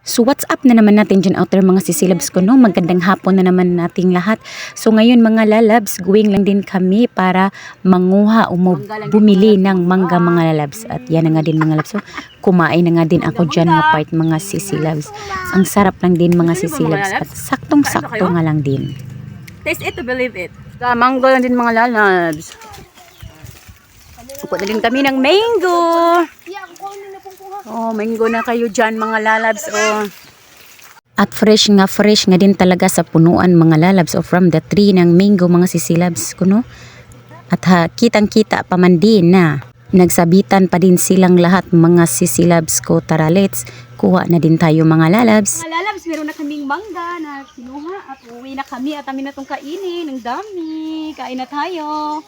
So what's up na naman natin dyan out there mga sisilabs ko, no? Magandang hapon na naman nating lahat. So ngayon mga lalabs, going lang din kami para manguha o bumili ng mangga mga lalabs. At yan na nga din mga labs. So kumain na nga din ako dyan mga part mga sisilabs. Ang sarap lang din mga sisilabs at saktong-sakto nga lang din. Taste it to believe it. Mango lang din mga lalabs. Kupot na din kami ng mango. Oh, mango na kayo dyan mga lalabs. Oh. At fresh nga din talaga sa punuan mga lalabs o from the tree ng mango mga sisilabs ko, no? At kitang-kita pa man din na nagsabitan pa din silang lahat mga sisilabs ko. Tara, let's kuha na din tayo mga lalabs. Mga lalabs, meron na kaming mangga na kinuha at uwi na kami at amin na itong kainin. Ang dami. Kain na tayo.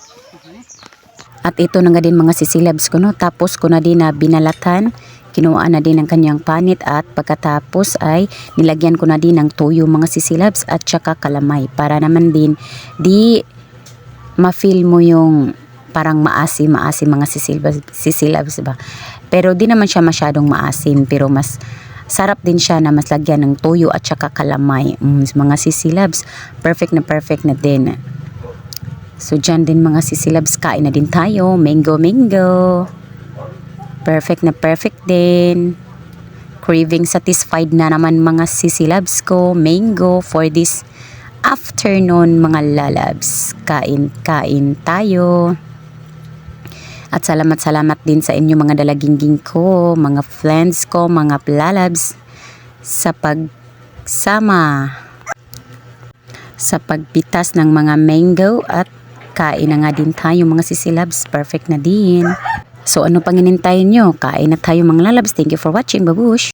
At ito na nga din mga sisilabs ko, no? Tapos ko na din na binalatan. Kinuha na din ang kanyang panit at pagkatapos ay nilagyan ko na din ng toyo mga sisilabs at saka kalamay para naman din di ma-feel mo yung parang maasim mga sisilabs ba. Pero di naman siya masyadong maasim pero mas sarap din siya na mas lagyan ng toyo at saka kalamay. Mga sisilabs, perfect na din. So dyan din mga sisilabs, kain na din tayo. Mango. Perfect din. Craving satisfied na naman mga sisilabs ko. Mango for this afternoon mga lalabs. Kain tayo. At salamat din sa inyo mga dalagingging ko, mga friends ko, mga lalabs sa pagsama sa pagpitas ng mga mango at kain na nga din tayo mga sisilabs. Perfect na din. So ano pang inintayin nyo? Kain na tayo mga lalabs. Thank you for watching. Babush!